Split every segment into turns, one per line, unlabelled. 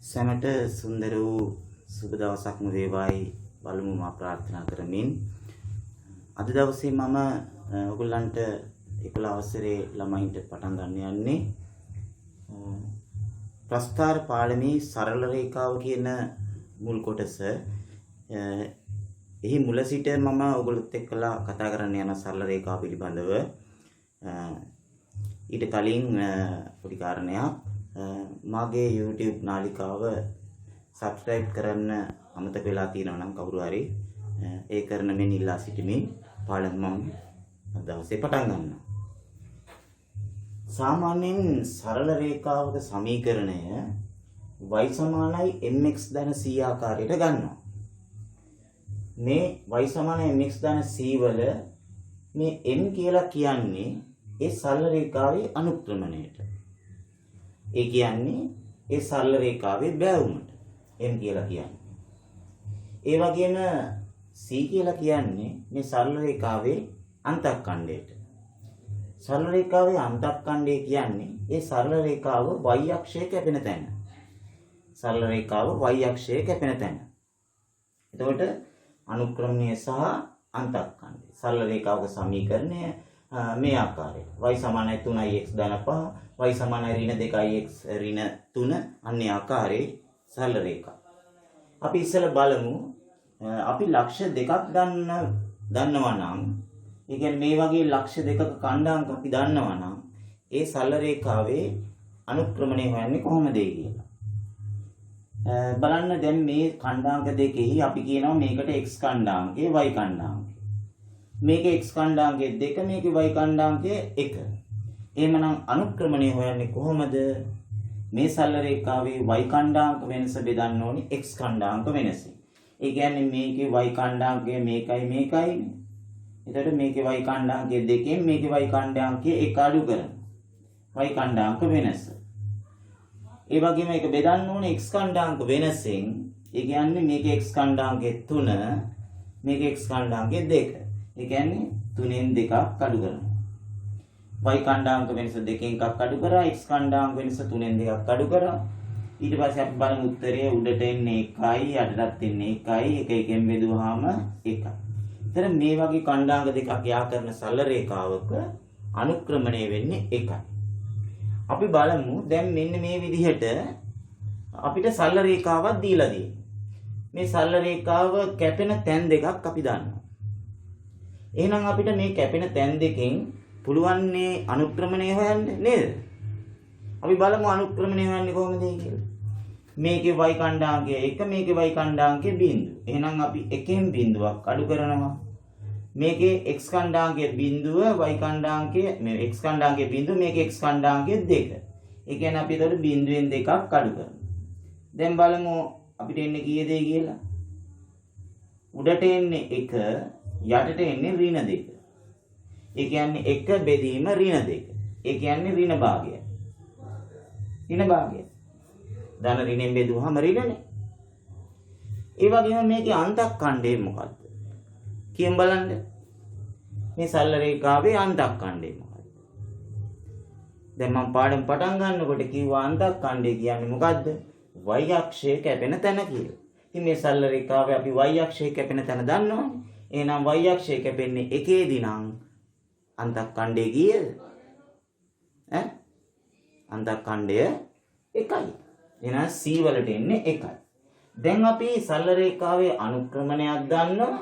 සැමට සුන්දර වූ සුබ දවසක්ම වේවායි බලමු මා ප්‍රාර්ථනා කරමින් අද දවසේ මම ඔයගොල්ලන්ට 11 වසරේ ළමයින්ට පටන් ගන්න යන්නේ ප්‍රස්ථාර පාළමේ සරල රේඛාව කියන මුල් කොටස. එහි මුල සිට මම ඔයගොල්ලොත් එක්කලා කතා කරන්න යන සරල රේඛාව පිළිබඳව. ඊට කලින් පොඩි කාරණයක්, මාගේ YouTube නාලිකාව subscribe කරන්න අමතක වෙලා තියෙනවා නම් කවුරු හරි ඒ කරන මෙන් ඉල්ලා සිටිමින් පාඩම මම දවසේ පටන් ගන්නවා. සාමාන්‍යයෙන් සරල රේඛාවක සමීකරණය y සමානයි mx ධන c ආකාරයට ගන්නවා. මේ y සමානයි mx ධන c වල මේ m කියලා කියන්නේ ඒ සරල රේඛාවේ අනුක්‍රමණයට. ඒ කියන්නේ ඒ සරල රේඛාවේ බැවුමට m කියලා කියන්නේ. ඒ වගේම c කියලා කියන්නේ මේ සරල රේඛාවේ අන්තක්ඛණ්ඩයට. සරල රේඛාවේ අන්තක්ඛණ්ඩය කියන්නේ ඒ සරල රේඛාව y අක්ෂයේ කැපෙන තැන. සරල රේඛාව y අක්ෂයේ කැපෙන තැන. එතකොට අනුක්‍රමණය සහ අන්තක්ඛණ්ඩය. සරල රේඛාවක සමීකරණය මේ ආකාරයට. y සමානයි 3x ධන 5, y සමානයි ඍණ 2x ඍණ 3 අන්නේ ආකාරයේ සරල රේඛා. අපි ඉස්සෙල්ලා බලමු අපි ලක්ෂ දෙකක් දන්නවා නම්, ඒ කියන්නේ මේ වගේ ලක්ෂ දෙකක කණ්ඩායමක් අපි දන්නවා නම් ඒ සරල රේඛාවේ අනුක්‍රමණය හොයන්නේ කොහොමද කියලා. බලන්න දැන් මේ කණ්ඩායම දෙකෙහි අපි කියනවා මේකට x කණ්ඩායමකේ y කණ්ඩායමකේ. මේකේ x කණ්ඩායමකේ 2, මේකේ y කණ්ඩායමකේ 1. එහෙමනම් අනුක්‍රමණය හොයන්නේ කොහොමද? මේ සරල රේඛාවේ y කණ්ඩායමක වෙනස බෙදන්න ඕනි x කණ්ඩායමක වෙනසින්. ඒ කියන්නේ මේකේ y කණ්ඩායමකේ මේකයි. එතකොට මේකේ y කණ්ඩායමකේ 2කින් මේකේ y කණ්ඩායමකේ 1 අඩු කරනවා. y කණ්ඩායමක වෙනස. ඒ වගේම ඒක බෙදන්න ඕනේ x කණ්ඩායමක වෙනසෙන්. ඒ කියන්නේ මේකේ x කණ්ඩායමකේ 3, මේකේ x කණ්ඩායමකේ 2. ඒ කියන්නේ 3න් 2ක් අඩු කරනවා. y කණ්ඩායමක වෙනස 2කින් 1ක් අඩු කරා, x කණ්ඩායමක වෙනස 3න් 2ක් අඩු කරා. ඊට පස්සේ අපි බලමු උත්තරය උඩට එන්නේ 1යි, යටටත් එන්නේ 1යි. එක එකෙන් බෙදුවාම 1යි. එතන මේ වගේ කණ්ඩායම දෙකක් යා කරන සරල රේඛාවක අනුක්‍රමණය වෙන්නේ 1යි. අපි බලමු දැන් මෙන්න මේ විදිහට අපිට සරල රේඛාවක් දීලා තියෙනවා. මේ සරල රේඛාව කැපෙන තැන් දෙකක් අපි දන්නවා. එහෙනම් අපිට මේ කැපෙන තැන් දෙකෙන් පුළුවන් මේ අනුක්‍රමණය හොයන්න නේද? අපි බලමු අනුක්‍රමණය හොයන්නේ කොහොමද කියලා. මේකේ y කණ්ඩායමකේ 1, මේකේ y කණ්ඩායමකේ 0. එහෙනම් අපි එකෙන් බිඳුවක් අඩු කරනවා. මේකේ x කණ්ඩායමකේ 0, y කණ්ඩායමකේ මේ x කණ්ඩායමකේ 0, මේකේ x කණ්ඩායමකේ 2. ඒ කියන්නේ අපි එතකොට බිඳුවෙන් දෙකක් අඩු කරනවා. දැන් බලමු අපිට එන්නේ කීයද කියලා. උඩට එන්නේ 1, යටට එන්නේ ඍණ 2. ඒ කියන්නේ 1 බෙදීම ඍණ 2. ඒ කියන්නේ ඍණ භාගය. ඍණ භාගය. ධන ඍණෙන් බෙදුවාම ඍණනේ. ඒ වගේම මේකේ අන්තක්ඛණ්ඩය මොකද්ද? කියමු බලන්න. මේ සරල රේඛාවේ අන්තක්ඛණ්ඩය මොකද්ද? දැන් මම පාඩම පටන් ගන්නකොට කිව්වා අන්තක්ඛණ්ඩය කියන්නේ මොකද්ද? y අක්ෂයේ කැපෙන තැන කියලා. ඉතින් මේ සරල රේඛාවේ අපි y අක්ෂයේ කැපෙන තැන දන්නවනේ. එහෙනම් y අක්ෂයේ කැපෙන්නේ එකේදී නම් අන්තක්ඛණ්ඩය කීයද? අන්තක්ඛණ්ඩය 1යි. එහෙනම් c වලට එන්නේ 1යි. දැන් අපි සරල රේඛාවේ අනුක්‍රමණයක් දන්නවා,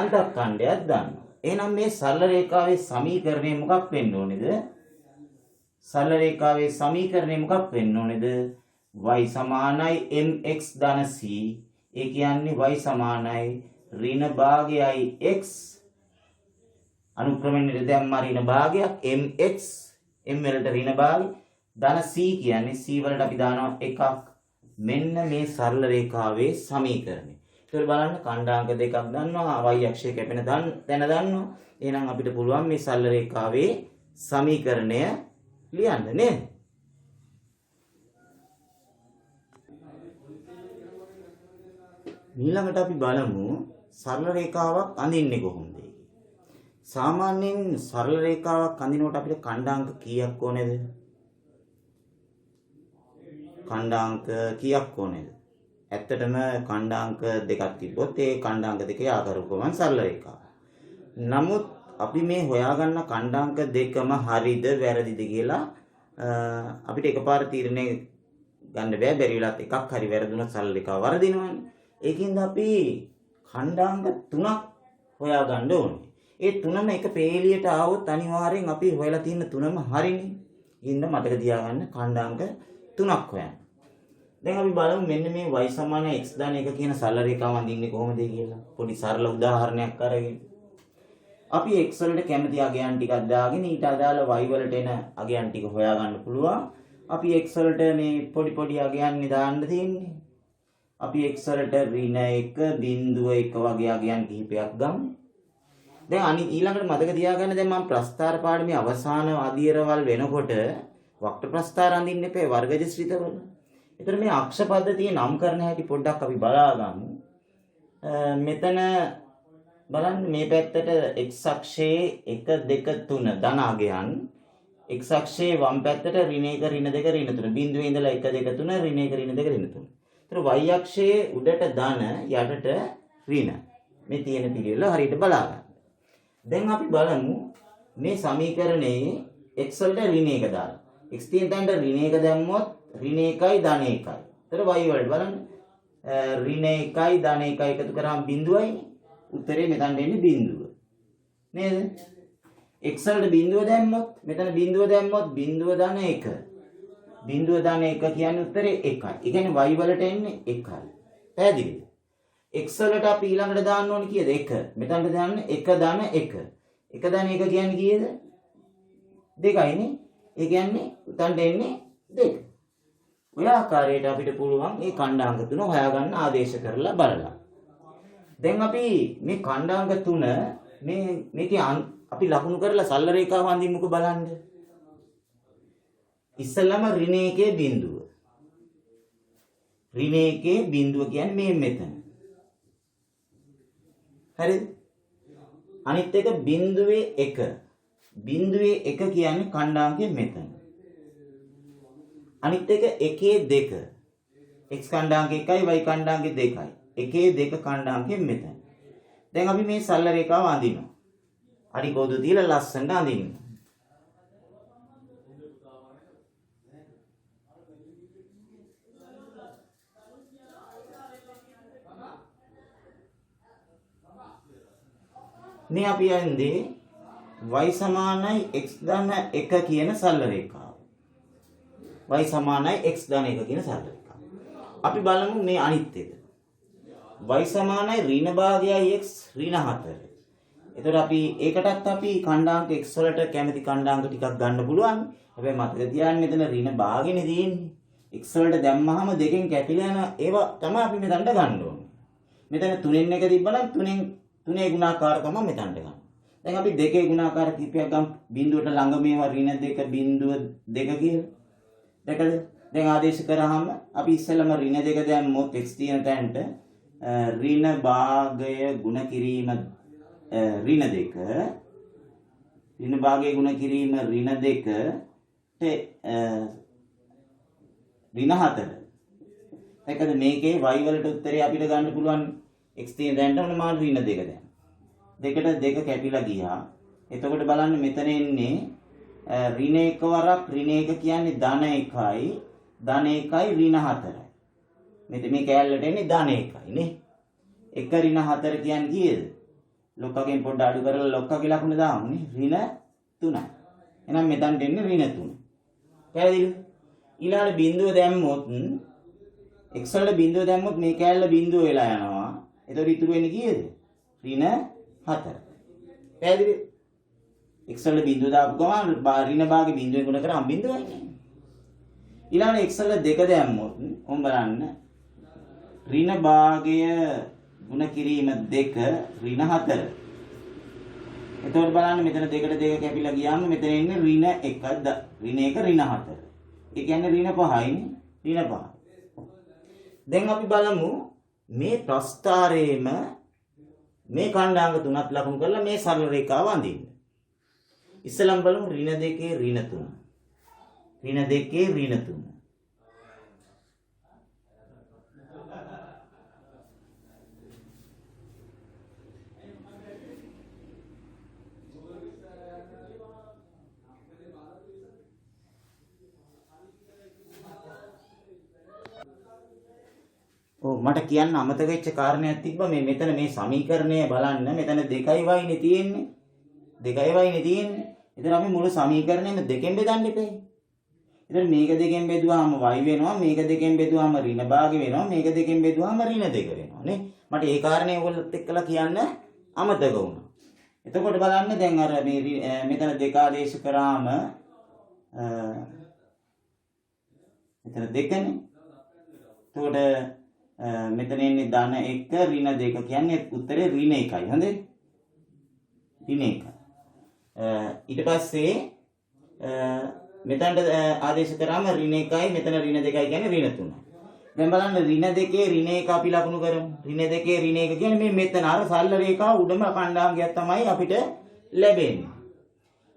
අන්තක්ඛණ්ඩයක් දන්නවා. එහෙනම් මේ සරල රේඛාවේ සමීකරණය මොකක් වෙන්න ඕනේද? සරල රේඛාවේ සමීකරණය මොකක් වෙන්න ඕනේද? y සමානයි mx ධන c. ඒ කියන්නේ y සමානයි ඍණ භාගයයි x. අනුක්‍රමණයට දැම්ම ඍණ භාගයක් mx, m වලට ඍණ භාගය ධන c කියන්නේ c වලට අපි දානවා 1ක්. මෙන්න මේ සරල රේඛාවේ සමීකරණය. ඒක බලන්න කණ්ඩායම දෙකක් දන්නවා, y අක්ෂයේ කැපෙන තැන දන්නවා. එහෙනම් අපිට පුළුවන් මේ සරල රේඛාවේ සමීකරණය ලියන්න නේද? ඊළඟට අපි බලමු සරල රේඛාවක් අඳින්නේ කොහොමද? සාමාන්‍යයෙන් සරල රේඛාවක් අඳිනකොට අපිට කණ්ඩාංක කීයක් ඕනේද? ඛණ්ඩාංක කීයක් ඕනේද? ඇත්තටම ඛණ්ඩාංක දෙකක් තිබ්බොත් ඒ ඛණ්ඩාංක දෙකේ ආකාරූපවන් සරල රේඛා. නමුත් අපි මේ හොයාගන්න ඛණ්ඩාංක දෙකම හරිද වැරදිද කියලා අපිට එකපාර තීරණය ගන්න බෑ. බැරි වෙලාවත් එකක් හරි වැරදුනොත් සරල රේඛාව වරදිනවනේ. ඒකින්ද අපි ඛණ්ඩාංක තුනක් හොයාගන්න ඕනේ. ඒ තුනම එක පේලියට ආවොත් අනිවාර්යෙන් අපි හොයලා තියෙන තුනම හරිනේ. ඉන්න මතක තියාගන්න ඛණ්ඩාංක තුනක් හොයන්න. දැන් අපි බලමු මෙන්න මේ y සමාන x දාන එක කියන සරල රේඛාව අඳින්නේ කොහොමද කියලා. පොඩි සරල උදාහරණයක් අරගෙන. අපි x වලට කැමති අගයන් ටිකක් දාගෙන ඊට අදාළ y වලට එන අගයන් ටික හොයාගන්න පුළුවන්. අපි x වලට මේ පොඩි පොඩි අගයන් දාන්න තියෙන්නේ. අපි x වලට ඍණ 1.1 වගේ අගයන් කිහිපයක් ගමු. දැන් ඊළඟට මතක තියාගන්න දැන් මම ප්‍රස්ථාර පාඩමේ අවසාන අදියරවල් වෙනකොට වක්‍ර ප්‍රස්ථාර අඳින්න එපා වර්ගජ ශ්‍රිතවල. ඒතර මේ අක්ෂ පද්ධතියේ නම් කරන හැටි පොඩ්ඩක් අපි බලාගමු. මෙතන බලන්න මේ පැත්තට x අක්ෂයේ 1 2 3 ධන අගයන් x අක්ෂයේ වම් පැත්තට ඍණ 1 ඍණ 2 ඍණ 3 බිඳුවේ ඉඳලා 1 2 3 ඍණ 1 ඍණ 2 ඍණ 3. ඒතර y අක්ෂයේ උඩට ධන යටට ඍණ. මේ තියෙන පිළිවෙල හරියට බලාගන්න. දැන් අපි බලමු මේ සමීකරණයේ x වලට ඍණ 1 දාලා. x තියෙන තැනට ඍණ 1 දැම්මොත් ඍණ 1යි ධන 1යි. ඒතර y වලට බලන්න ඍණ 1යි ධන 1යි එකතු කරාම බිඳුවයිනේ. උත්තරේ මෙතනට එන්නේ බිඳුව. නේද? x වලට බිඳුව දැම්මොත් මෙතන බිඳුව දැම්මොත් බිඳුව ධන 1. බිඳුව ධන 1 කියන්නේ උත්තරේ 1යි. ඒ කියන්නේ y වලට එන්නේ 1යි. පැහැදිලිද? x වලට අපි ඊළඟට දාන්න ඕනේ කීයද? 1. මෙතනට දාන්න 1 ධන 1. 1 ධන 1 කියන්නේ කීයද? 2යිනේ. ඒ කියන්නේ උතන්ට එන්නේ 2. ඔය ආකාරයට අපිට පුළුවන් මේ ඛණ්ඩාංක තුන හොයාගන්න ආදේශ කරලා බලලා. දැන් අපි මේ ඛණ්ඩාංක තුන මේකේ අපි ලකුණු කරලා සරල රේඛාව අඳිමුකෝ බලන්න. ඉස්සෙල්ලාම ඍණ 1 බිඳුව. ඍණ 1 බිඳුව කියන්නේ මේ මෙතන. හරිද? අනිත් එක බිඳුවේ 1. බිඳුවේ 1 කියන්නේ ඛණ්ඩාංකය මෙතන. අනිත් එක 1 2. x ඛණ්ඩාංක 1යි y ඛණ්ඩාංක 2යි. 1 2 ඛණ්ඩාංකය මෙතන. දැන් අපි මේ සරල රේඛාව අඳිනවා. අඩි කෝදු තියලා ලස්සනට අඳින්න. මේ අපි යන්නේ y සමානයි x ධන 1 කියන සරල රේඛාව. y සමානයි x ධන 1 කියන සරල රේඛාව. අපි බලමු මේ අනිත් එක. y සමානයි ඍණ භාගයයි x ඍණ 4. එතකොට අපි ඒකටත් අපි ඛණ්ඩාංක x වලට කැමති ඛණ්ඩාංක ටිකක් ගන්න පුළුවන්. හැබැයි මතක තියාගන්න මෙතන ඍණ භාගෙනේ තියෙන්නේ. x වලට දැම්මහම දෙකෙන් කැපිලා යන ඒවා තමයි අපි මෙතනට ගන්න ඕනේ. මෙතන 3න් එක තිබ්බනම් 3ේ ගුණාකාර තමයි මෙතනට ගන්න. දැන් අපි 2ේ ගුණාකාර කීපයක් ගමු. බිඳුවට ළඟ මේවා ඍණ 2 බිඳුව 2 කියලා. දැකද? දැන් ආදේශ කරාම අපි ඉස්සෙල්ලාම ඍණ 2 දැම්මොත් x තියෙන තැනට ඍණ භාගය ගුණ කිරීම ඍණ 2 ඍණ භාගය ගුණ කිරීම ඍණ 2 ඍණ 4. දැකද මේකේ y වලට උත්තරේ අපිට ගන්න පුළුවන් x තියෙන තැනට මොන මාන ඍණ 2 දැන්. දෙකට 2 කැපිලා ගියා. එතකොට බලන්න මෙතන එන්නේ ඍණ 1 වරක් ඍණ 1 කියන්නේ ධන 1යි ධන 1යි ඍණ 4යි. මෙතන මේ කැලලට එන්නේ ධන 1යි නේ. 1 ඍණ 4 කියන්නේ කීයද? ලොක්කගෙන් පොඩ්ඩ අඩු කරලා ලොක්කගේ ලකුණ දාමු නේ. ඍණ 3යි. එහෙනම් මෙතනට එන්නේ ඍණ 3. පැහැදිලිද? ඊළඟ බිඳුව දැම්මොත් x වල බිඳුව දැම්මොත් මේ කැලල බිඳුව වෙලා යනවා. එතකොට ඉතුරු වෙන්නේ කීයද? ඍණ 4. පැහැදිලිද? x වල බිඳුව දාපු ගමන් ඍණ භාගේ බිඳුවෙන් ගුණ කරාම බිඳුවයිනේ. ඊළඟ x වල 2 දැම්මොත් ඔන්න බලන්න ඍණ භාගය ගුණ කිරීම 2 ඍණ 4. එතකොට බලන්න මෙතන 2ට 2 කැපිලා ගියාම මෙතන ඉන්නේ ඍණ 1 ඍණ 1 ඍණ 4. ඒ කියන්නේ ඍණ 5යිනේ. ඍණ 5. දැන් අපි බලමු මේ ප්‍රස්ථාරයේම මේ ඛණ්ඩාංග තුනක් ලකුණු කරලා මේ සරල රේඛාව අඳින්න. ඉස්සෙල්ලාම බලමු ඍණ 2 ඍණ 3. ඍණ 2 ඍණ 3. ඔව් මට කියන්න අමතක වෙච්ච කාරණයක් තිබ්බා මේ මෙතන මේ සමීකරණය බලන්න මෙතන 2යිනේ තියෙන්නේ. 2යිනේ තියෙන්නේ. ඉතින් අපි මුළු සමීකරණයම දෙකෙන් බෙදන්න ඉපේ. ඉතින් මේක දෙකෙන් බෙදුවාම y වෙනවා මේක දෙකෙන් බෙදුවාම ඍණ භාග වෙනවා මේක දෙකෙන් බෙදුවාම ඍණ 2 වෙනවා නේ. මට ඒ කාරණේ ඔයගොල්ලොත් එක්කලා කියන්න අමතක වුණා. එතකොට බලන්න දැන් අර මේ මෙතන 2 ආදේශ කරාම මෙතන 2නේ. එතකොට මෙතන එන්නේ ධන 1 ඍණ 2 කියන්නේ උත්තරේ ඍණ 1යි. හොඳේ? ඍණ 1. ඊට පස්සේ මෙතනට ආදේශ කරාම ඍණ 1යි මෙතන ඍණ 2යි කියන්නේ ඍණ 3යි. දැන් බලන්න ඍණ 2 ඍණ 1 අපි ලකුණු කරමු. ඍණ 2 ඍණ 1 කියන්නේ මේ මෙතන අර සරල රේඛාව උඩම කණ්ඩාංගයක් තමයි අපිට ලැබෙන්නේ.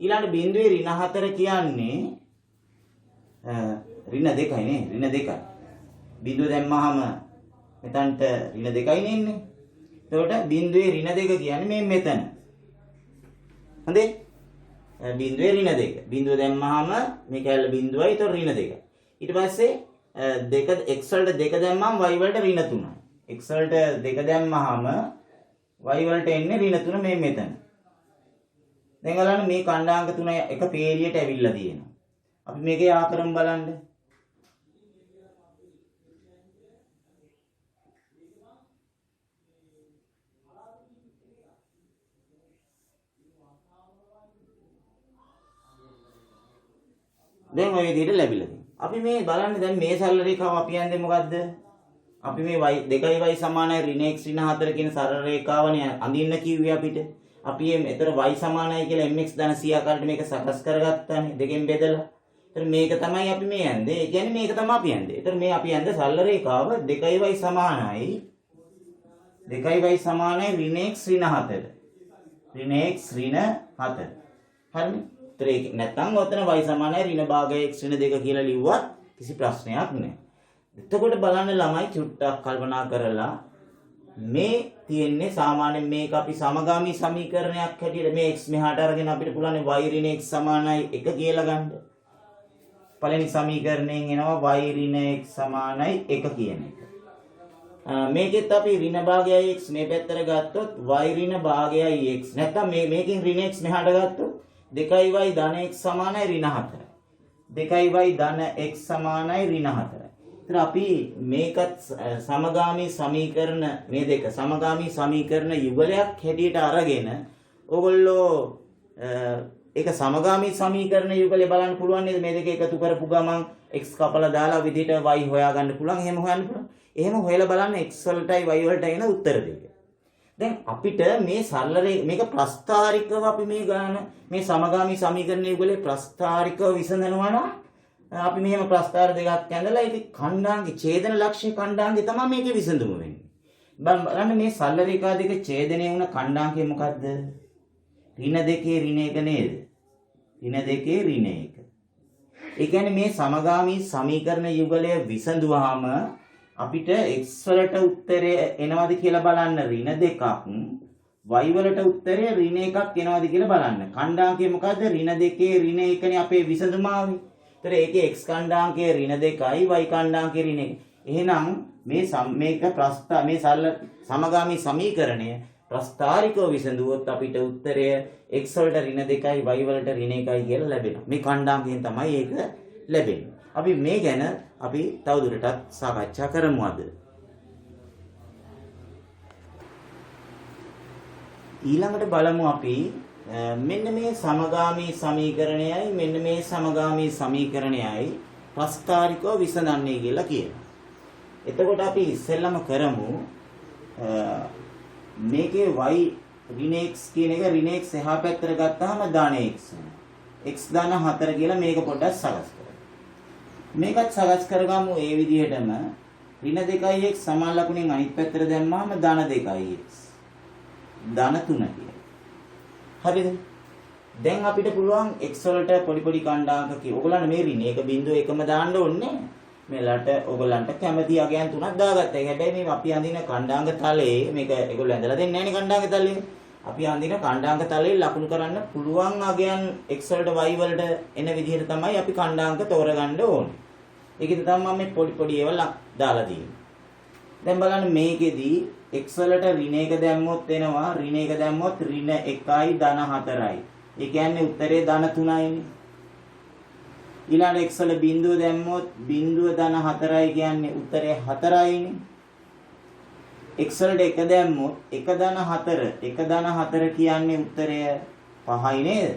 ඊළඟ බිඳුවේ ඍණ 4 කියන්නේ ඍණ 2යි නේ ඍණ 2යි. බිඳුව දැම්මහම මෙතනට ඍණ 2යි නෙන්නේ. එතකොට බිඳුවේ ඍණ 2 කියන්නේ මේ මෙතන. හොඳේ? බිඳුවේ ඍණ 2. බිඳුව දැම්මහම මේ කැලේ බිඳුවයි ඒතර ඍණ 2. ඊට පස්සේ x වලට 2 දැම්මම y වලට ඍණ 3යි. x වලට 2 දැම්මහම y වලට එන්නේ ඍණ 3 මේ මෙතන. දැන් බලන්න මේ කණ්ඩාංග තුන එක පේලියට ඇවිල්ලා තියෙනවා. අපි මේකේ ආකරම බලන්න. දැන් ඔය විදිහට ලැබිලා තියෙනවා. අපි මේ බලන්න දැන් මේ සරල රේඛාව අපි යන්නේ මොකද්ද? අපි මේ y 2y සමානයි ඍණ x ඍණ 4 කියන සරල රේඛාවනේ අඳින්න කිව්වේ අපිට. අපි මෙතන y සමානයි කියලා mx ධන c ආකාරයට මේක සකස් කරගත්තානේ දෙකෙන් බෙදලා. ඒතර මේක තමයි අපි මේ යන්නේ. ඒ කියන්නේ මේක තමයි අපි යන්නේ. ඒතර මේ අපි යන්නේ සරල රේඛාව 2y සමානයි 2y සමානයි ඍණ x ඍණ 4. ඍණ x ඍණ 4. හරිනේ? ඒක නැත්නම් ඔතන y සමානයි ඍණ භාගය x ඍණ 2 කියලා ලිව්වත් කිසි ප්‍රශ්නයක් නැහැ. එතකොට බලන්න ළමයි චුට්ටක් කල්පනා කරලා මේ තියෙන්නේ සාමාන්‍යයෙන් මේක අපි සමගාමී සමීකරණයක් හැටියට මේ x මෙහාට අරගෙන අපිට පුළුවන් y ඍණ x සමානයි 1 කියලා ගන්න. පළවෙනි සමීකරණයෙන් එනවා y ඍණ x සමානයි 1 කියන එක. මේකෙත් අපි ඍණ භාගයයි x මේ පැත්තට ගත්තොත් y ඍණ භාගයයි x නැත්නම් මේකෙන් ඍණ x මෙහාට ගත්තොත් 2y ධන x සමානයි ඍණ 4. 2y ධන x සමානයි ඍණ 4. ඒතර අපි මේකත් සමගාමී සමීකරණ මේ දෙක සමගාමී සමීකරණ යුගලයක් හැටියට අරගෙන ඕගොල්ලෝ ඒක සමගාමී සමීකරණ යුගලේ බලන්න පුළුවන් නේද? මේ දෙක එකතු කරපු ගමන් x කපලා දාලා විදිහට y හොයාගන්න පුළුවන්. එහෙම හොයන්න පුළුවන්. එහෙම හොයලා බලන්න x වලටයි y වලටයි එන උත්තර දෙක. දැන් අපිට මේ සරල මේක ප්‍රස්ථාරිකව අපි මේ ගන්න මේ සමගාමී සමීකරණ යුගලේ ප්‍රස්ථාරිකව විසඳනවා නම් අපි මෙහෙම ප්‍රස්ථාර දෙකක් ඇඳලා ඒක ඛණ්ඩාංගේ ඡේදන ලක්ෂ්‍ය ඛණ්ඩාංගේ තමයි මේකේ විසඳුම වෙන්නේ. බලන්න මේ සරල රේඛා දෙක ඡේදනය වුණ ඛණ්ඩාංගය මොකද්ද? ඍණ 2 ඍණ 1 නේද? ඍණ 2 ඍණ 1. ඒ කියන්නේ මේ සමගාමී සමීකරණ යුගලය විසඳුවාම අපිට x වලට උත්තරය එනවද කියලා බලන්න ඍණ 2ක් y වලට උත්තරය ඍණ 1ක් එනවද කියලා බලන්න. ඛණ්ඩාංකය මොකද්ද? ඍණ 2 ඍණ 1නේ අපේ විසඳුම ආවේ. ඒතර ඒකේ x ඛණ්ඩාංකය ඍණ 2යි y ඛණ්ඩාංකය ඍණ 1. එහෙනම් මේක මේ සමගාමී සමීකරණය ප්‍රස්ථාරිකව විසඳුවොත් අපිට උත්තරය x වලට ඍණ 2යි y වලට ඍණ 1යි කියලා ලැබෙනවා. මේ ඛණ්ඩාංකයෙන් තමයි ඒක ලැබෙන්නේ. අපි මේ ගැන අපි තවදුරටත් සාකච්ඡා කරමු අද. ඊළඟට බලමු අපි මෙන්න මේ සමගාමී සමීකරණයයි මෙන්න මේ සමගාමී සමීකරණයයි ප්‍රස්ථාරිකව විසඳන්නේ කියලා කියනවා. එතකොට අපි ඉස්සෙල්ලම කරමු මේකේ y ඍණ x කියන එක ඍණ x එහා පැත්තට ගත්තාම ධන x x ධන 4 කියලා මේක පොඩ්ඩක් සකස් කරමු. මේකත් සකස් කරගමු ඒ විදිහටම ඍණ 2x සමාන ලකුණෙන් අනිත් පැත්තට දැම්මාම ධන 2x ධන 3 කියලා. හරිද? දැන් අපිට පුළුවන් x වලට පොඩි පොඩි ඛණ්ඩාංක කිය. ඔයගොල්ලන්ට මේ ඍණ 1.1ම දාන්න ඕනේ. මේලට ඔයගොල්ලන්ට කැමති අගයන් තුනක් දාගත්තා. හැබැයි මේ අපි අඳින ඛණ්ඩාංග තලයේ මේක ඒගොල්ලෝ ඇඳලා දෙන්නේ නැහැ නේ ඛණ්ඩාංග තලයේ. අපි අඳින ඛණ්ඩාංග තලයේ ලකුණු කරන්න පුළුවන් අගයන් x වලට y වලට එන විදිහට තමයි අපි ඛණ්ඩාංග තෝරගන්න ඕනේ. ඒකෙන් තමයි මම මේ පොඩි පොඩි ඒවා දාලා තියෙන්නේ. දැන් බලන්න මේකෙදී x වලට ඍණ 1 දැම්මොත් එනවා ඍණ 1 දැම්මොත් ඍණ 1යි ධන 4යි. ඒ කියන්නේ උත්තරේ ධන 3යිනේ. ඊළඟ x වල බිඳුව දැම්මොත් බිඳුව ධන 4යි කියන්නේ උත්තරේ 4යිනේ. x වලට 1 දැම්මොත් 1 ධන 4 1 ධන 4 කියන්නේ උත්තරය 5යි නේද?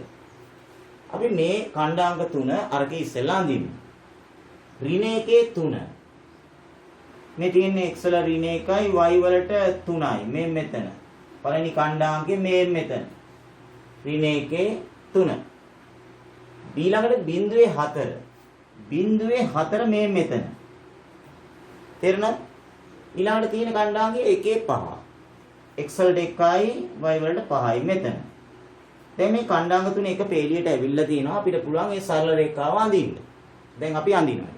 අපි මේ ඛණ්ඩාංක 3 අරකේ ඉස්සෙල්ලා අඳිමු. ඍණ 1 3 මේ තියෙන්නේ x වල ඍණ 1යි y වලට 3යි මේ මෙතන. පළවෙනි ඛණ්ඩාංකේ මේ මෙතන. ඍණ 1 3. ඊළඟට බිඳුවේ 4. බිඳුවේ 4 මේ මෙතන. තේරුණාද? ඊළඟට තියෙන ඛණ්ඩාංකේ 1 5. x වලට 1යි y වලට 5යි මෙතන. දැන් මේ ඛණ්ඩාංක තුන එක පේලියට ඇවිල්ලා තිනවා අපිට පුළුවන් ඒ සරල රේඛාව අඳින්න. දැන් අපි අඳිනවා.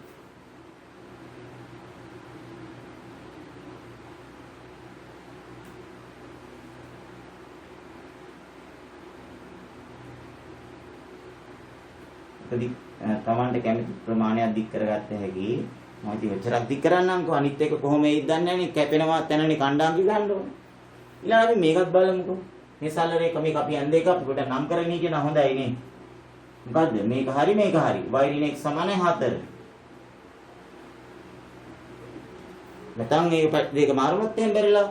තමන්ට කැමති ප්‍රමාණයක් දික් කරගත්ත හැකි. මම ඉතින් ඔච්චරක් දික් කරන්නම්කෝ අනිත් එක කොහොම වෙයිද දන්නේ නැනේ කැපෙනවා තැනනේ ඛණ්ඩාංක ගන්න ඕනේ. ඊළඟ අපි මේකත් බලමුකෝ. මේ සරල රේඛ මේක අපි යන් දෙක අපිට නම් කරගෙන කියන හොඳයි නේ. මොකද්ද මේක හරි මේක හරි. y ඍණ x සමානයි 4. නැත්නම් මේක දෙක මාරුනොත් එහෙම බැරිලා.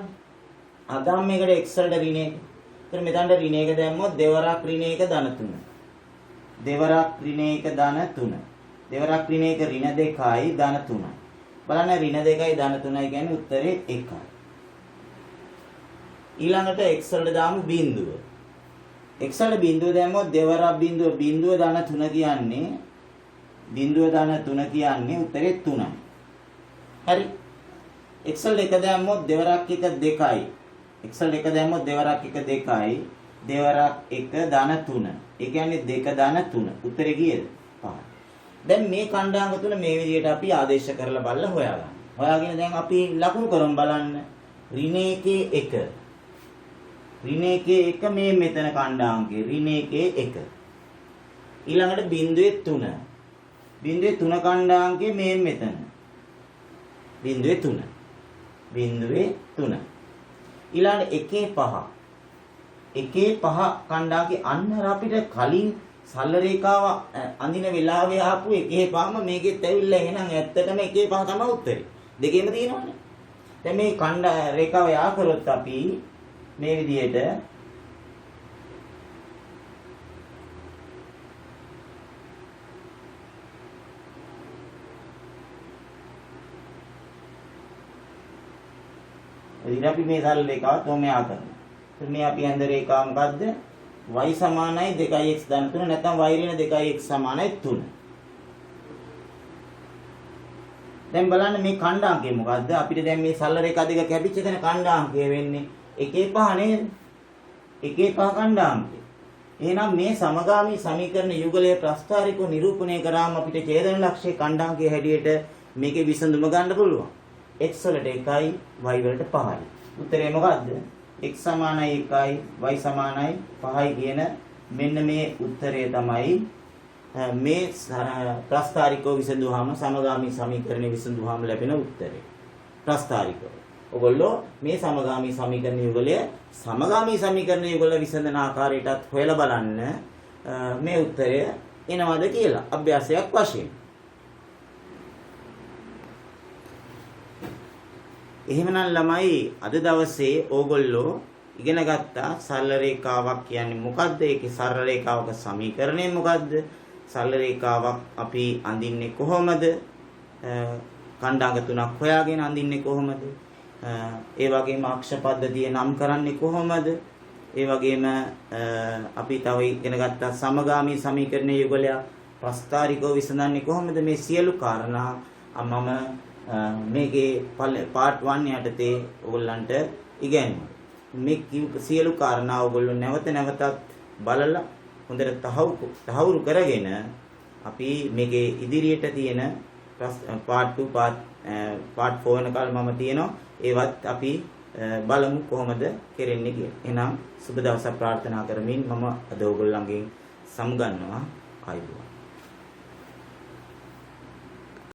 අදාම් මේකට x වලට ඍණ 1. එතන මෙතනට ඍණ 1 දැම්මොත් දෙවරක් ඍණ 1 ධන 3. දෙවරක් ඍණ 1 ධන 3. දෙවරක් ඍණ 1 ඍණ 2යි ධන 3යි. බලන්න ඍණ 2යි ධන 3යි කියන්නේ උත්තරේ 1යි. ඊළඟට x වලට දාමු බිඳුව. x වලට බිඳුව දැම්මොත් දෙවරක් බිඳුව බිඳුව ධන 3 කියන්නේ බිඳුව ධන 3 කියන්නේ උත්තරේ 3යි. හරි. x වලට 1 දැම්මොත් දෙවරක් 1 2යි. x වලට 1 දැම්මොත් දෙවරක් 1 2යි. දෙවරක් 1 ධන 3. ඒ කියන්නේ 2 ධන 3. උත්තරේ කීයද? 5. දැන් මේ ඛණ්ඩාංක තුන මේ විදිහට අපි ආදේශ කරලා බලලා හොයාගන්න. හොයාගෙන දැන් අපි ලකුණු කරමු බලන්න. ඍණ 1 1. ඍණ 1 1 මේ මෙතන ඛණ්ඩාංකේ ඍණ 1 1. ඊළඟට බිඳුවේ 3. බිඳුවේ 3 ඛණ්ඩාංකේ මේ මෙතන. බිඳුවේ 3. බිඳුවේ 3. ඊළඟට 1 5. 1 5 ඛණ්ඩාංකේ අන්න අපිට කලින් සරල රේඛාව අඳින වෙලාවේ ආපු 1 5ම මේකෙත් ඇවිල්ලා එහෙනම් ඇත්තටම 1 5 තමයි උත්තරේ. දෙකේම තියෙනවනේ. දැන් මේ ඛණ්ඩ රේඛාව යා කරොත් අපි මේ විදිහට ඉතින් අපි මේ සරල රේඛාව තෝම යා කරනවා. මේ අපි ඇඳ රේඛාව මොකද්ද? y සමානයි 2x ධන 3 නැත්නම් y ඍණ 2x සමානයි 3. දැන් බලන්න මේ ඛණ්ඩාංකය මොකද්ද? අපිට දැන් මේ සරල රේඛා දෙක කැපිච්ච තැන ඛණ්ඩාංකය වෙන්නේ 1 5 නේද? 1 5 ඛණ්ඩාංකය. එහෙනම් මේ සමගාමී සමීකරණ යුගලයේ ප්‍රස්ථාරිකව නිරූපණය කරාම අපිට ඡේදන ලක්ෂයේ ඛණ්ඩාංකයේ හැටියට මේකේ විසඳුම ගන්න පුළුවන්. x වලට 1යි y වලට 5යි. උත්තරේ මොකද්ද? x සමානයි 1යි y සමානයි 5යි කියන මෙන්න මේ උත්තරය තමයි මේ ප්‍රස්ථාරිකව විසඳුවාම සමගාමී සමීකරණය විසඳුවාම ලැබෙන උත්තරය. ප්‍රස්ථාරිකව. ඔයගොල්ලෝ මේ සමගාමී සමීකරණ යුගලය සමගාමී සමීකරණ යුගල විසඳන ආකාරයටත් හොයලා බලන්න මේ උත්තරය එනවද කියලා අභ්‍යාසයක් වශයෙන්. එහෙමනම් ළමයි අද දවසේ ඕගොල්ලෝ ඉගෙන ගත්තා සරල රේඛාවක් කියන්නේ මොකද්ද? ඒකේ සරල රේඛාවක සමීකරණය මොකද්ද? සරල රේඛාවක් අපි අඳින්නේ කොහොමද? ඛණ්ඩාංග තුනක් හොයාගෙන අඳින්නේ කොහොමද? ඒ වගේම අක්ෂ පද්ධතිය නම් කරන්නේ කොහොමද? ඒ වගේම අපි තව ඉගෙන ගත්තා සමගාමී සමීකරණ යුගලය ප්‍රස්ථාරිකව විසඳන්නේ කොහොමද? මේ සියලු කාරණා මම මේකේ part 1 යටතේ ඔයගොල්ලන්ට ඉගෙනුවා. මේ සියලු කාරණා ඔයගොල්ලෝ නැවත නැවතත් බලලා හොඳට තහවුරු කරගෙන අපි මේකේ ඉදිරියට තියෙන part 2 part 4 වෙනකල් මම තියෙනවා. ඒවත් අපි බලමු කොහොමද කෙරෙන්නේ කියලා. එහෙනම් සුබ දවසක් ප්‍රාර්ථනා කරමින් මම අද ඔයගොල්ලන්ගෙන් සමුගන්නවා. ආයුබෝවන්.